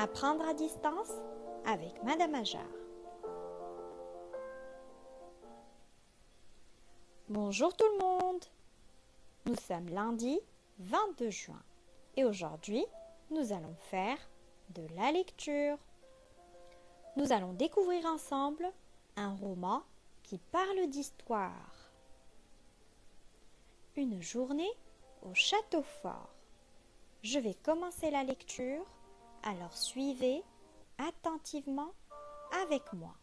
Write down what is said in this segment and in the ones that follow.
Apprendre à distance avec Madame Ajar. Bonjour tout le monde. Nous sommes lundi 22 juin et aujourd'hui, nous allons faire de la lecture. Nous allons découvrir ensemble un roman qui parle d'histoire. Une journée au château fort. Je vais commencer la lecture, alors suivez attentivement avec moi.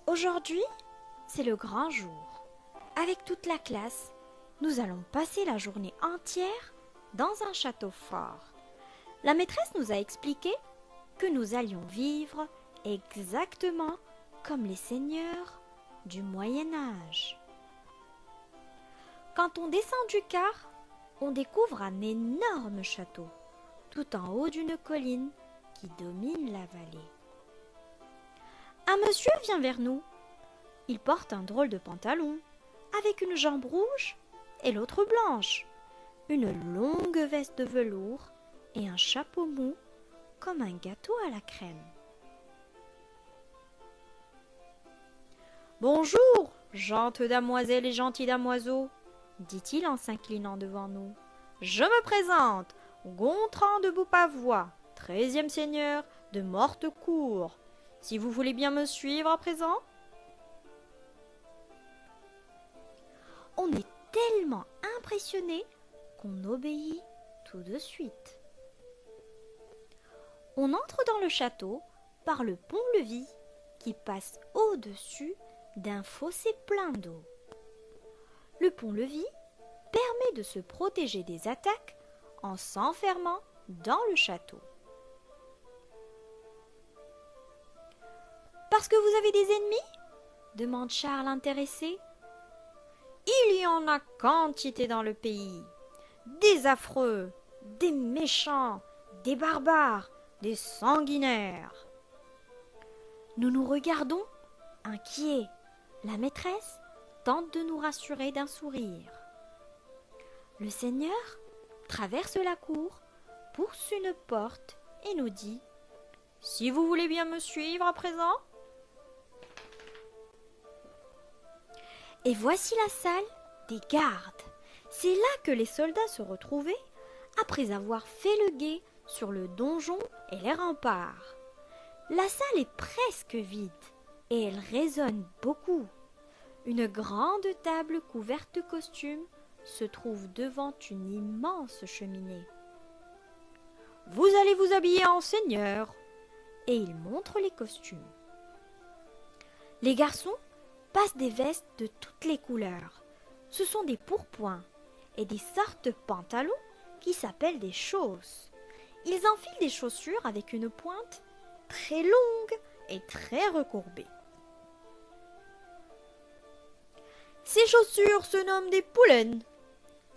Aujourd'hui, c'est le grand jour. Avec toute la classe, nous allons passer la journée entière dans un château fort. La maîtresse nous a expliqué que nous allions vivre exactement comme les seigneurs du Moyen Âge. Quand on descend du car, on découvre un énorme château, tout en haut d'une colline qui domine la vallée. Un monsieur vient vers nous. Il porte un drôle de pantalon, avec une jambe rouge et l'autre blanche, une longue veste de velours et un chapeau mou comme un gâteau à la crème. « Bonjour, gentes damoiselles et gentils damoiseaux !» dit-il en s'inclinant devant nous. « Je me présente, Gontran de Beaupavois, 13e seigneur de Mortecourt. Si vous voulez bien me suivre à présent. » On est tellement impressionné qu'on obéit tout de suite. On entre dans le château par le pont-levis qui passe au-dessus d'un fossé plein d'eau. Le pont-levis permet de se protéger des attaques en s'enfermant dans le château. « Parce que vous avez des ennemis ?» demande Charles intéressé. « Il y en a quantité dans le pays. Des affreux, des méchants, des barbares, des sanguinaires. » Nous nous regardons, inquiets. La maîtresse tente de nous rassurer d'un sourire. Le seigneur traverse la cour, pousse une porte et nous dit « Si vous voulez bien me suivre à présent. » Et voici la salle des gardes. C'est là que les soldats se retrouvaient après avoir fait le guet sur le donjon et les remparts. La salle est presque vide et elle résonne beaucoup. Une grande table couverte de costumes se trouve devant une immense cheminée. « Vous allez vous habiller en seigneur !» et il montre les costumes. Les garçons passent des vestes de toutes les couleurs. Ce sont des pourpoints et des sortes de pantalons qui s'appellent des chausses. Ils enfilent des chaussures avec une pointe très longue et très recourbée. « Ces chaussures se nomment des poulaines, »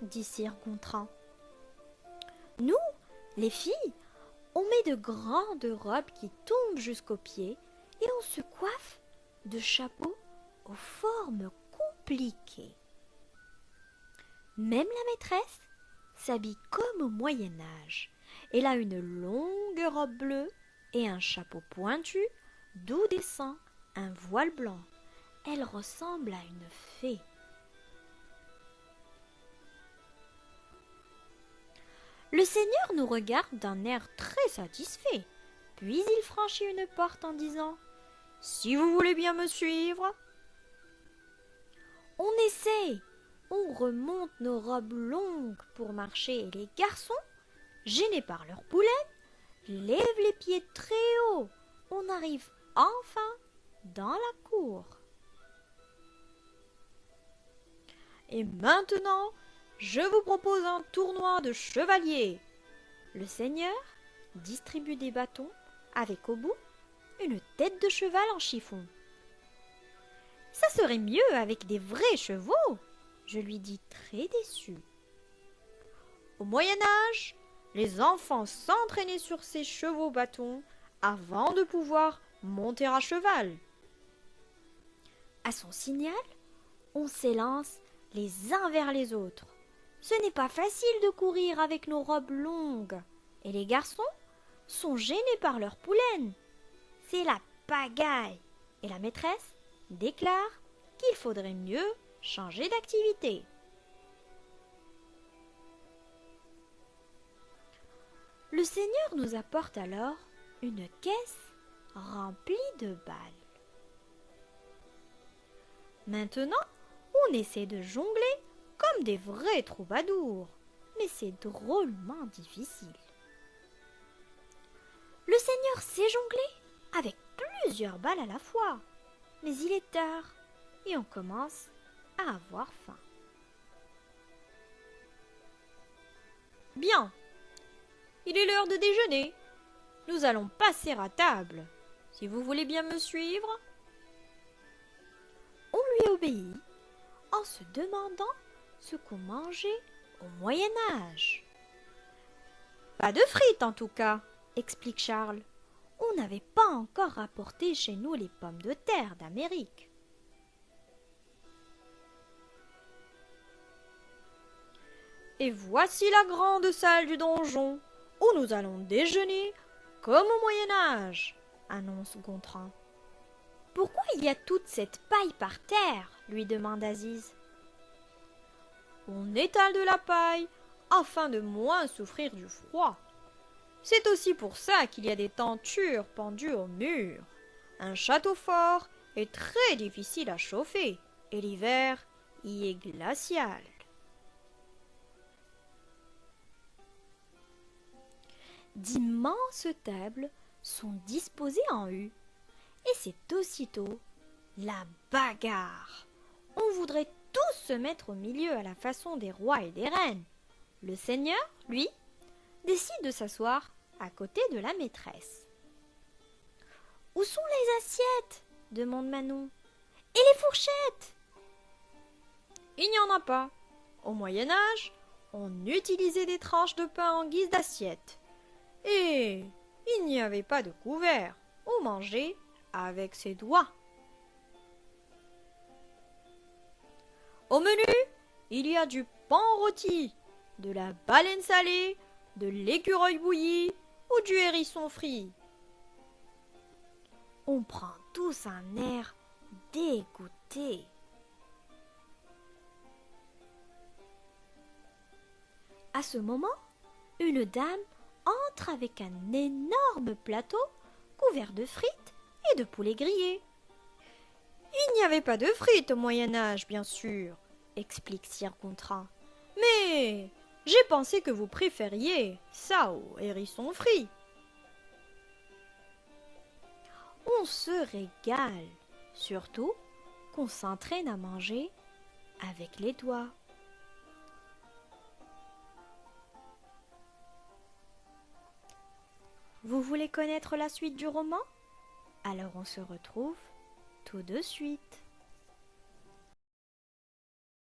dit Sir Gontran. Nous, les filles, on met de grandes robes qui tombent jusqu'aux pieds et on se coiffe de chapeaux aux formes compliquées. Même la maîtresse s'habille comme au Moyen-Âge. Elle a une longue robe bleue et un chapeau pointu d'où descend un voile blanc. Elle ressemble à une fée. Le seigneur nous regarde d'un air très satisfait, puis il franchit une porte en disant « Si vous voulez bien me suivre. » On essaie, on remonte nos robes longues pour marcher et les garçons, gênés par leurs poulaines, lèvent les pieds très haut. On arrive enfin dans la cour. Et maintenant, je vous propose un tournoi de chevaliers. Le seigneur distribue des bâtons avec au bout une tête de cheval en chiffon. Ça serait mieux avec des vrais chevaux, je lui dis très déçu. Au Moyen-Âge, les enfants s'entraînaient sur ces chevaux bâtons avant de pouvoir monter à cheval. À son signal, on s'élance les uns vers les autres. ce n'est pas facile de courir avec nos robes longues. Et les garçons sont gênés par leur poulaine. C'est la pagaille. Et la maîtresse déclare qu'il faudrait mieux changer d'activité. Le Seigneur nous apporte alors une caisse remplie de balles. Maintenant, on essaie de jongler comme des vrais troubadours, mais c'est drôlement difficile. Le Seigneur sait jongler avec plusieurs balles à la fois, mais il est tard et on commence à avoir faim. Bien, il est l'heure de déjeuner. Nous allons passer à table. Si vous voulez bien me suivre. On lui obéit en se demandant ce qu'on mangeait au Moyen Âge. Pas de frites en tout cas, explique Charles. On n'avait pas encore rapporté chez nous les pommes de terre d'Amérique. Et voici la grande salle du donjon, où nous allons déjeuner comme au Moyen-Âge, annonce Gontran. Pourquoi il y a toute cette paille par terre lui demande Aziz. On étale de la paille afin de moins souffrir du froid. C'est aussi pour ça qu'il y a des tentures pendues au mur. Un château fort est très difficile à chauffer et l'hiver y est glacial. D'immenses tables sont disposées en U et c'est aussitôt la bagarre. On voudrait tous se mettre au milieu à la façon des rois et des reines. Le Seigneur, lui, décide de s'asseoir à côté de la maîtresse. « Où sont les assiettes ?» demande Manon. « Et les fourchettes ?» Il n'y en a pas. Au Moyen-Âge, on utilisait des tranches de pain en guise d'assiette. Et il n'y avait pas de couvert. On mangeait avec ses doigts. Au menu, il y a du pain rôti, de la baleine salée, de l'écureuil bouilli ou du hérisson frit. On prend tous un air dégoûté. À ce moment, une dame entre avec un énorme plateau couvert de frites et de poulet grillé. Il n'y avait pas de frites au Moyen-Âge, bien sûr, explique Sir Gontran. Mais j'ai pensé que vous préfériez ça au hérisson frit. On se régale, surtout qu'on s'entraîne à manger avec les doigts. Vous voulez connaître la suite du roman? Alors on se retrouve tout de suite.